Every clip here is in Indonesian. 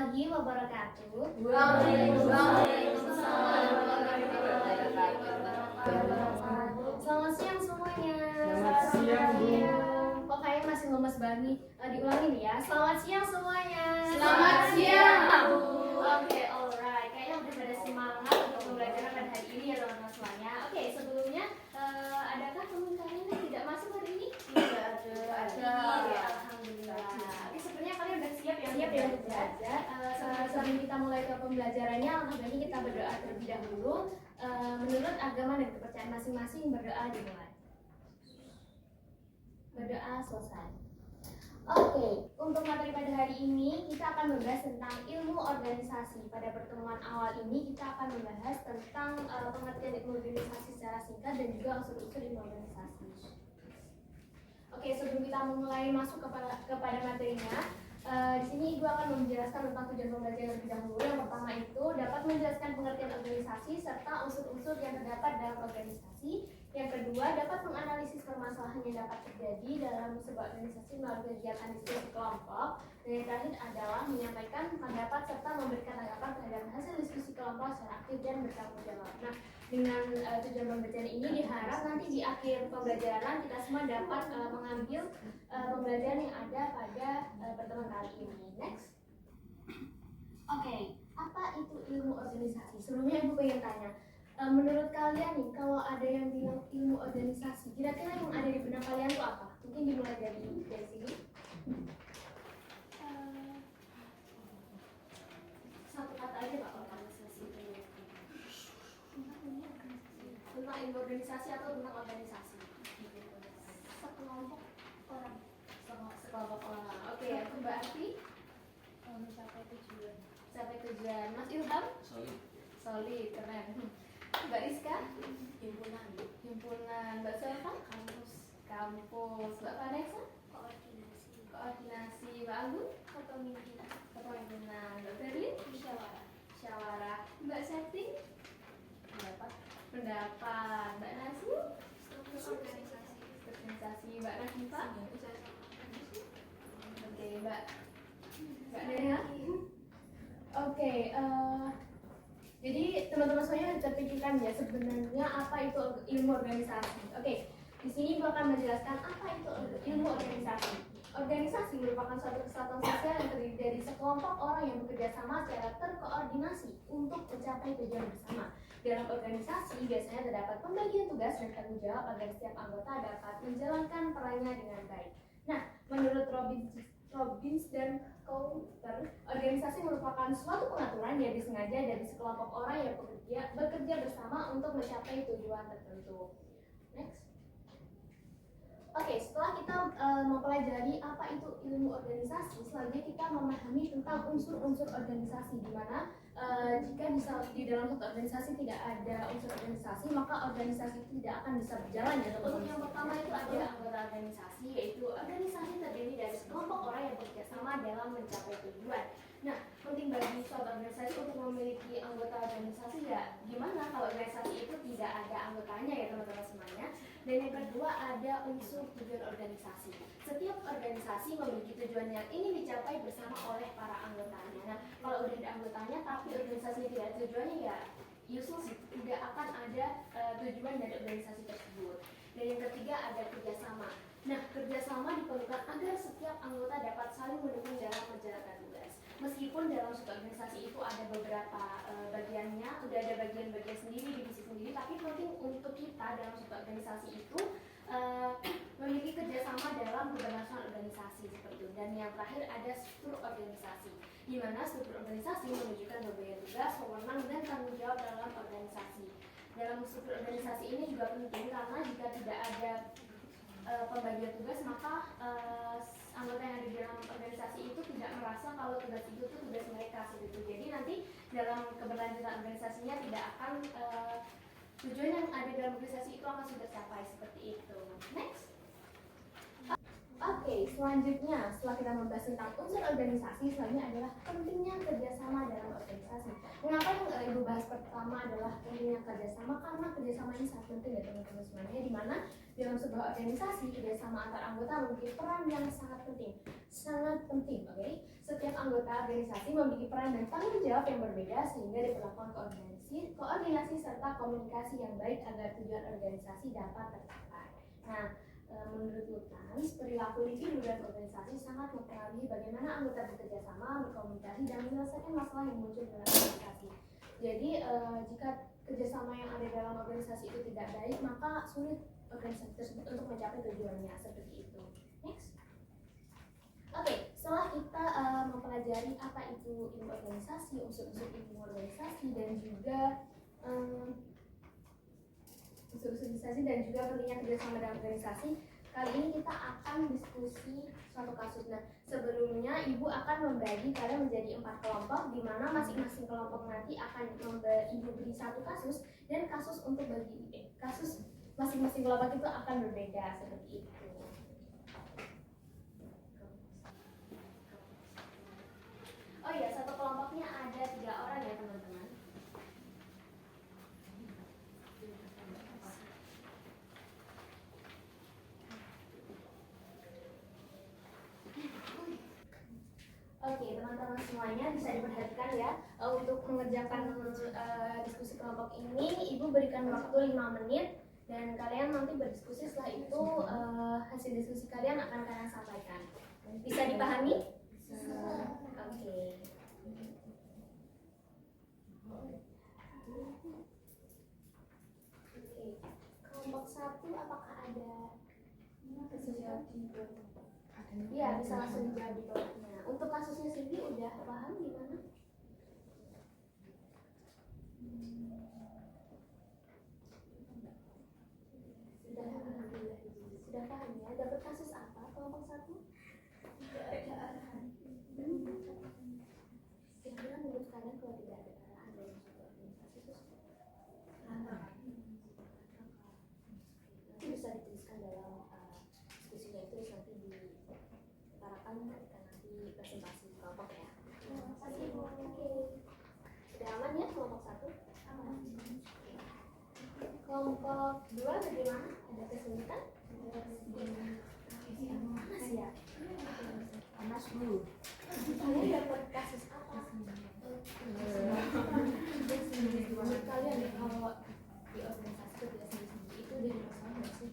warahmatullahi wabarakatuh. Waalaikumsalam warahmatullahi wabarakatuh. Selamat siang semuanya. Selamat siang, Bu. Kok kayak masih lemes banget? Diulangin ya. Selamat siang semuanya. Selamat siang, Bu. Oke, alright. Kayaknya udah pada semangat untuk pembelajaran pada hari ini ya teman-teman semuanya. Oke, sebelumnya adakah teman kalian yang tidak masuk hari ini? Tidak ada. Oke, alhamdulillah. Oke, sebenarnya kalian udah siap ya untuk belajar. Sebelum kita mulai ke pembelajarannya, alangkah baiknya kita berdoa terlebih dahulu. Menurut agama dan kepercayaan masing-masing, berdoa dimulai. Berdoa selesai. Oke, untuk materi pada hari ini kita akan membahas tentang ilmu organisasi. Pada pertemuan awal ini kita akan membahas tentang pengertian ilmu organisasi secara singkat dan juga unsur-unsur ilmu organisasi. Oke, sebelum kita mulai masuk kepada materinya, di sini Ibu akan menjelaskan tentang tujuan pembelajaran terlebih dahulu. Yang pertama itu dapat menjelaskan pengertian organisasi serta unsur-unsur yang terdapat dalam organisasi. Yang kedua, dapat menganalisis permasalahan yang dapat terjadi dalam sebuah organisasi melalui kegiatan diskusi kelompok. Dan yang terakhir adalah menyampaikan pendapat serta memberikan tanggapan terhadap hasil diskusi kelompok secara aktif dan bertanggung jawab. Nah, dengan tujuan pembelajaran ini diharap nanti di akhir pembelajaran kita semua dapat mengambil pembelajaran yang ada pada pertemuan kali ini. Next. Oke, apa itu ilmu organisasi? Sebelumnya Ibu pengen tanya, menurut kalian nih, kalau ada yang bilang ilmu organisasi, kira-kira yang ada di benak kalian itu apa? Mungkin dimulai dari sini. Satu kata aja Pak, organisasi itu. Tentang ilmu organisasi atau tentang organisasi? Sekelompok orang. Sekelompok orang. Oke, Mbak Arti? Mencapai tujuan. Mencapai tujuan. Mas Ilham? Solid, keren. Mbak Rizka? Himpunan. Mbak Selva? Kampus. Mbak Vanessa? Koordinasi. Mbak Anggun? Kepemimpinan. Mbak Berlin? Musyawarah. Mbak Septi? Pendapat. Mbak Nasu? Organisasi. Mbak Nafifah? Oke, Mbak Neha? Oke, jadi teman-teman semuanya terpikirkan ya sebenarnya apa itu ilmu organisasi. Oke, di sini Ibu akan menjelaskan apa itu ilmu organisasi. Organisasi merupakan suatu kesatuan sosial yang terdiri dari sekelompok orang yang bekerja sama secara terkoordinasi untuk mencapai tujuan bersama. Dalam organisasi biasanya terdapat pembagian tugas dan tanggung jawab agar setiap anggota dapat menjalankan perannya dengan baik. Nah, menurut Robbins dan Coulter, organisasi merupakan suatu pengaturan yang disengaja dari sekelompok orang yang bekerja bersama untuk mencapai tujuan tertentu. Next. Oke, setelah kita mempelajari apa itu ilmu organisasi, selanjutnya kita memahami tentang unsur-unsur organisasi, di mana jika di dalam satu organisasi tidak ada unsur organisasi, maka organisasi itu tidak akan bisa berjalan ya teman-teman. Untuk yang pertama itu ada anggota organisasi, yaitu organisasi terdiri dari sekelompok orang yang bekerja sama dalam mencapai tujuan. Nah, penting bagi suatu organisasi untuk memiliki anggota organisasi ya gimana kalau organisasi itu tidak ada anggotanya ya teman-teman semuanya. Dan yang kedua ada unsur tujuan organisasi. Setiap organisasi memiliki tujuan yang ingin dicapai bersama oleh para anggotanya. Nah, kalau udah ada anggotanya tapi organisasi tidak ada tujuannya ya useless, tidak akan ada tujuan dari organisasi tersebut. Dan yang ketiga ada kerjasama. Nah, kerjasama diperlukan agar setiap anggota dapat saling mendukung dalam menjalankan tugas. Meskipun dalam suatu organisasi itu ada beberapa bagiannya, udah ada bagian-bagian sendiri, divisi sendiri, tapi penting untuk kita dalam suatu organisasi itu memiliki kerjasama dalam keberlangsungan organisasi seperti itu. Dan yang terakhir ada struktur organisasi, di mana struktur organisasi menunjukkan berbagai tugas, wewenang dan tanggung jawab dalam organisasi. Dalam struktur organisasi ini juga penting karena jika tidak ada pembagian tugas, maka anggota yang ada di dalam organisasi itu tidak merasa kalau tugas itu tuh tugas mereka seperti itu. Jadi nanti dalam keberlanjutan organisasinya tidak akan tujuan yang ada dalam organisasi itu akan sudah tercapai seperti itu. Next. Oke, selanjutnya setelah kita membahas tentang unsur organisasi, selanjutnya adalah pentingnya kerjasama dalam organisasi. Mengapa yang Ibu bahas pertama adalah pentingnya kerjasama? Karena kerjasama ini sangat penting ya teman-teman semuanya, di mana dalam sebuah organisasi kerjasama antar anggota memiliki peran yang sangat penting, oke? Setiap anggota organisasi memiliki peran dan tanggung jawab yang berbeda sehingga diperlakukan koordinasi serta komunikasi yang baik agar tujuan organisasi dapat tercapai. Nah, menurut Lutanz, perilaku individu dan organisasi sangat mempengaruhi bagaimana anggota bekerja sama, berkomunikasi, dan menyelesaikan masalah yang muncul dalam organisasi. Jadi, jika kerjasama yang ada dalam organisasi itu tidak baik, maka sulit organisasi tersebut untuk mencapai tujuannya, seperti itu. Next. Oke, setelah kita mempelajari apa itu ilmu organisasi, unsur-unsur ilmu organisasi, dan juga pentingnya kerjasama dalam organisasi. Kali ini kita akan diskusi suatu kasus. Nah, sebelumnya Ibu akan membagi kalian menjadi 4 kelompok, di mana masing-masing kelompok nanti akan Ibu beri satu kasus, dan kasus untuk kasus masing-masing kelompok itu akan berbeda seperti itu. Oh iya, satu kelompoknya ada 3 orang ya teman-teman. Oke, teman-teman semuanya bisa diperhatikan ya, untuk mengerjakan diskusi kelompok ini Ibu berikan waktu 5 menit dan kalian nanti berdiskusi. Setelah itu hasil diskusi kalian akan kalian sampaikan. Bisa dipahami? Oke. Kelompok 1 apakah ada kasus? Iya, bisa langsung dijawab di bawahnya. Untuk kasusnya sendiri udah paham gimana? Sudah paham ya. Dapat kasus apa kelompok 1? Tidak ada arahan. Kira-kira menurut kalian kalau tidak ada arahan dalam suatu organisasi itu itu bisa dituliskan dalam diskusinya, itu nanti diutarakan ketika nanti presentasi kelompok ya. Oke. Sudah aman ya kelompok 1? Aman. Kelompok 2 bagaimana? Ada kesulitan? Panas ya? Panas dulu. Kalian dapat kasus apa? Menurut kalian ya, kalau di organisasi kerja sendiri itu jadi masalah nggak sih?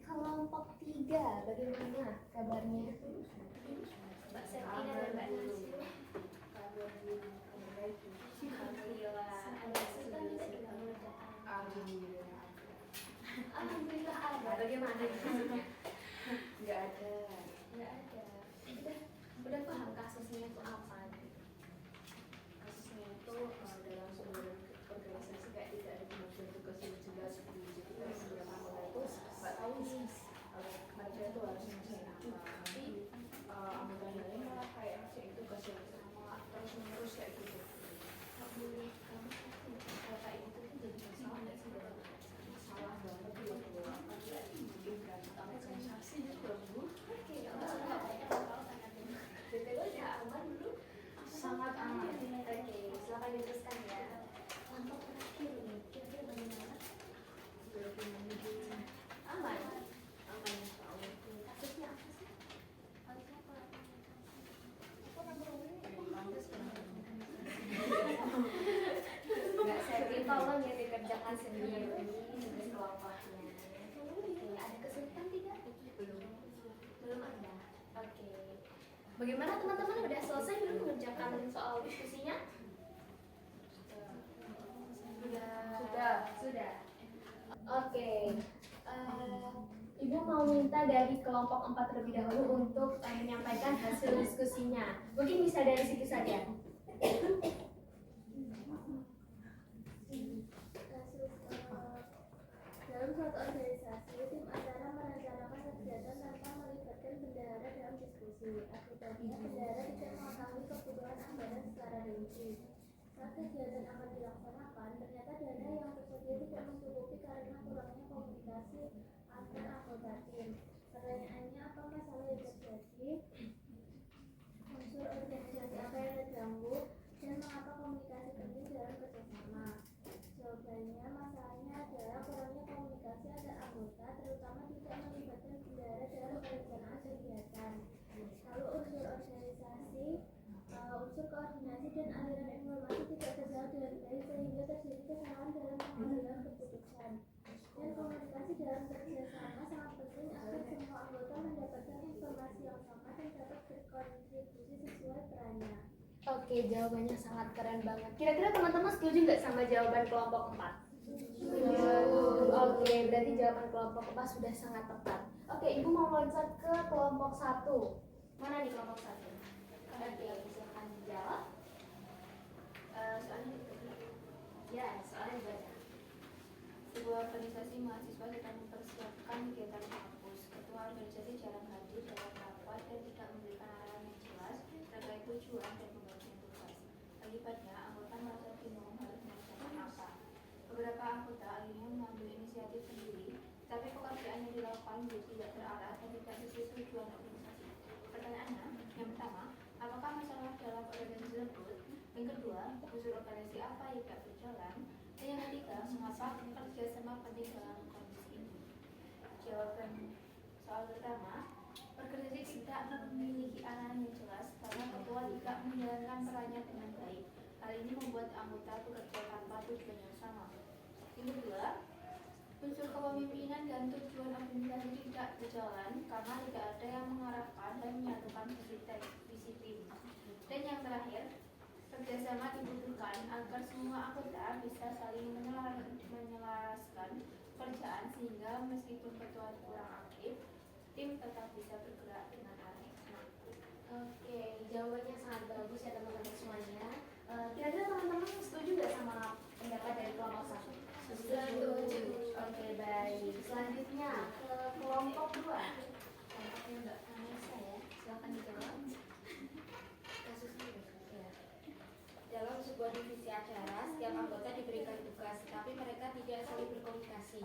Kelompok 3 bagaimana kabarnya? Mbak Septina dan Mbak Nasir. Alhamdulillah. Ada kesulitan tidak di pengerjaan? Alhamdulillah ada. Bagaimana kasusnya? Nggak ada. Nggak ada. Udah paham kasusnya itu apa? Kasusnya itu dalam sebuah organisasi kayak tidak ada pembagian tugas yang jelas gitu. Jadi kan setiap anggota itu nggak tahu sih mereka itu harus ngerjain apa. Nanti anggota yang lain malah kayak ngerjain tugas yang sama terus menerus kayak gitu. Kalau kayak gitu tuh jadi masalah nggak sih dalam Salah banget gitu. Bikin berantakan organisasi gitu Bu. Oke, nggak masalah. BTW udah aman dulu? Sangat aman. Oke, silakan diteruskan ya. Kelompok terakhir nih, kira-kira bagaimana? Aman? Aman insya Allah. Kasusnya apa sih? Nggak serius, tolong ya dikerjakan sendiri tugas kelompoknya. Oke, ada kesulitan tidak? Belum ada. Oke. Bagaimana teman-teman, udah selesai belum mengerjakan soal diskusinya? Sudah. Oke. Ibu mau minta dari kelompok 4 terlebih dahulu untuk menyampaikan hasil diskusinya. Mungkin bisa dari situ saja. Dalam suatu organisasi, tim ada rutin. Saat kegiatan akan dilaksanakan, ternyata dana yang tersedia tidak mencukupi karena kurangnya komunikasi antar anggota tim. Pertanyaannya, apa masalah yang terjadi? Unsur organisasi apa yang terganggu? Dan mengapa komunikasi penting dalam kerjasama? Jawabannya, masalahnya adalah kurangnya komunikasi antar anggota, terutama tidak melibatkan bendahara dalam perencanaan kegiatan. Lalu unsur organisasi, unsur koordinasi dan aliran informasi tidak berjalan dengan baik sehingga terjadi kesalahan dalam pengambilan keputusan. Dan komunikasi dalam kerjasama sangat penting agar semua anggota mendapatkan informasi yang sama dan dapat berkontribusi sesuai perannya. Oke, jawabannya sangat keren banget. Kira-kira teman-teman setuju nggak sama jawaban kelompok 4? Oke, berarti jawaban kelompok 4 sudah sangat tepat. Oke, Ibu mau loncat ke kelompok 1. Mana nih kelompok 1? Oke, silakan dijawab. Soalnya Ya, soalnya dibaca. sebuah organisasi mahasiswa sedang mempersiapkan kegiatan kampus. Ketua organisasi jarang hadir dalam rapat dan tidak memberikan arahan yang jelas terkait tujuan dan pembagian tugas. Akibatnya, anggota merasa bingung harus mengerjakan apa. Beberapa anggota akhirnya mengambil inisiatif sendiri, tapi pekerjaan yang dilakukan menjadi tidak terarah dan tidak sesuai tujuan organisasi. Pertanyaannya, yang pertama, apakah masalah dalam organisasi tersebut? Yang kedua, unsur organisasi apa yang tidak berjalan? Dan yang ketiga, mengapa kerjasama penting dalam kondisi ini? Jawaban soal pertama, organisasi tidak memiliki arahan yang jelas karena ketua tidak menjalankan perannya dengan baik. Hal ini membuat anggota bekerja tanpa tujuan yang sama. Yang kedua, unsur kepemimpinan dan tujuan organisasi tidak berjalan karena tidak ada yang mengarahkan dan menyatukan visi tim. Dan yang terakhir, kerjasama dibutuhkan agar semua anggota bisa saling menyelaraskan pekerjaan sehingga meskipun ketua kurang aktif, tim tetap bisa bergerak dengan arah yang sama. Oke, jawabannya sangat bagus ya teman-teman semuanya. Kira-kira teman-teman setuju nggak sama pendapat dari kelompok 1? Setuju. Oke, baik. Selanjutnya ke kelompok 2. Kelompoknya Mbak Vanessa ya. Silakan dijawab. Kasusnya ya. Dalam sebuah divisi acara, setiap anggota diberikan tugas, tapi mereka tidak saling berkomunikasi.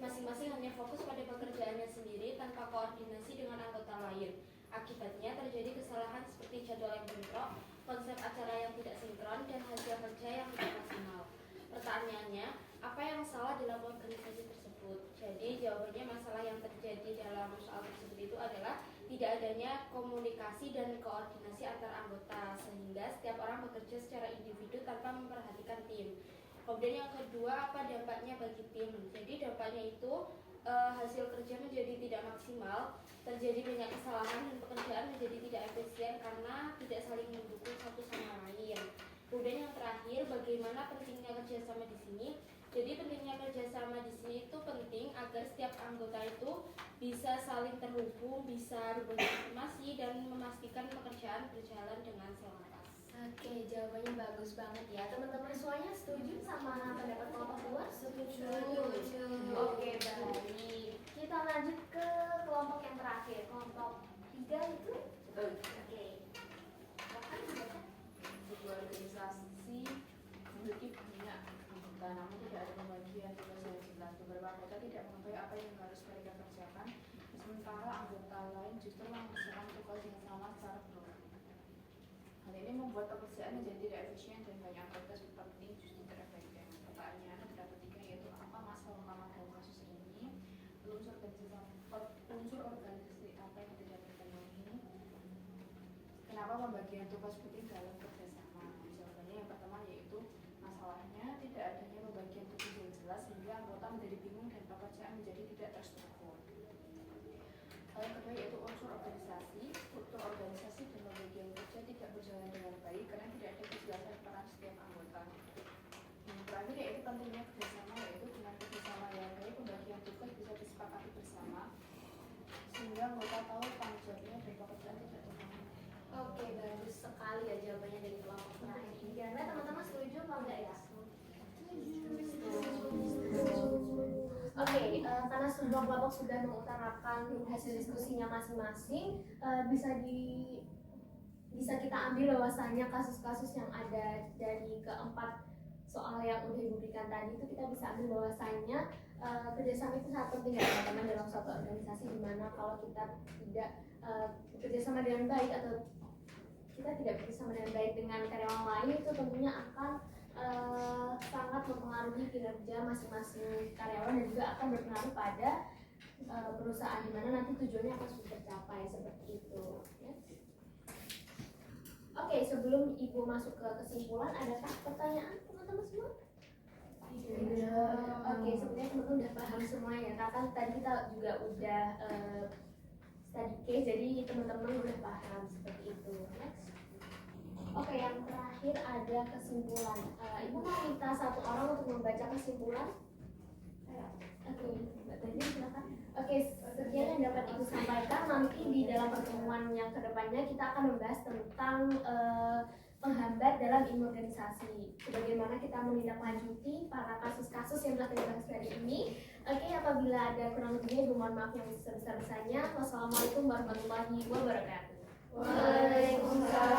Masing-masing hanya fokus pada pekerjaannya sendiri tanpa koordinasi dengan anggota lain. Akibatnya terjadi kesalahan seperti jadwal yang bentrok, konsep acara yang tidak sinkron, dan hasil kerja yang tidak maksimal. Pertanyaannya, apa yang salah dalam organisasi tersebut? Jadi jawabannya, masalah yang terjadi dalam soal tersebut itu adalah tidak adanya komunikasi dan koordinasi antar anggota, sehingga setiap orang bekerja secara individu tanpa memperhatikan tim. Kemudian yang kedua, apa dampaknya bagi tim? Jadi dampaknya itu hasil kerja menjadi tidak maksimal, terjadi banyak kesalahan dan pekerjaan menjadi tidak efisien karena tidak saling mendukung satu sama lain. Kemudian yang terakhir, bagaimana pentingnya kerjasama di sini? Jadi pentingnya kerjasama di sini itu penting agar setiap anggota itu bisa saling terhubung, bisa berbagi informasi dan memastikan pekerjaan berjalan dengan selaras. Oke, jawabannya bagus banget ya. Teman-teman semuanya setuju sama pendapat kelompok 2? Setuju. Oke, baik. Kita lanjut ke kelompok yang terakhir, kelompok 3 itu. Oke. Silakan dibaca. Sebuah organisasi memiliki banyak anggota, namun tidak ada pembagian tugas yang jelas. Beberapa anggota tidak mengetahui apa yang harus mereka kerjakan, sementara anggota lain justru mengerjakan tugas yang sama secara berurut. Hal ini membuat pekerjaan menjadi tidak efisien dan banyak anggota seperti justru terabaikan. Pertanyaan pendapat tiga yaitu apa masalah utama dalam kasus ini? Unsur organisasi apa yang tidak terpenuhi? Kenapa pembagian tugas penting dalam kerjasama? Jawabannya yang pertama yaitu masalahnya tidak adanya pembagian tugas yang jelas sehingga anggota menjadi bingung dan pekerjaan menjadi tidak terstruktur. Hal yang kedua yaitu unsur organisasi, struktur organisasi dan pembagian kerja tidak berjalan dengan baik karena tidak ada kejelasan peran setiap anggota. Yang terakhir yaitu pentingnya kerjasama, yaitu dengan kerjasama yang baik pembagian tugas bisa disepakati bersama sehingga anggota tahu tanggung jawabnya dan pekerjaan tidak terganggu. Oke, bagus sekali ya jawabannya dari kelompok terakhir ini. Kira-kira teman-teman setuju apa enggak ya? Oke, karena semua kelompok sudah mengutarakan hasil diskusinya masing-masing, bisa bisa kita ambil bahwasanya kasus-kasus yang ada dari keempat soal yang udah Ibu berikan tadi itu kita bisa ambil bahwasanya kerjasama itu sangat penting ya teman-teman dalam suatu organisasi, dimana kalau kita tidak bekerjasama dengan baik atau kita tidak bekerjasama dengan baik dengan karyawan lain itu tentunya akan sangat mempengaruhi kinerja masing-masing karyawan dan juga akan berpengaruh pada perusahaan, dimana nanti tujuannya akan sudah tercapai seperti itu ya. Oke, sebelum Ibu masuk ke kesimpulan, adakah pertanyaan teman-teman semua? Oke, sebenarnya teman-teman udah paham semua ya, karena tadi kita juga udah study case, jadi teman-teman udah paham seperti itu. Next. Oke, yang terakhir ada kesimpulan. Ibu mau minta satu orang untuk membaca kesimpulan? Oke, Mbak Tadi silakan. Oke, sekian yang dapat Ibu sampaikan. Nanti di dalam pertemuan yang kedepannya kita akan membahas tentang penghambat dalam organisasi. Bagaimana kita menindaklanjuti para kasus-kasus yang telah kita bahas hari ini. Oke, apabila ada kurang lebihnya Ibu mohon maaf yang sebesar-besarnya. Wassalamualaikum warahmatullahi wabarakatuh. Waalaikumsalam.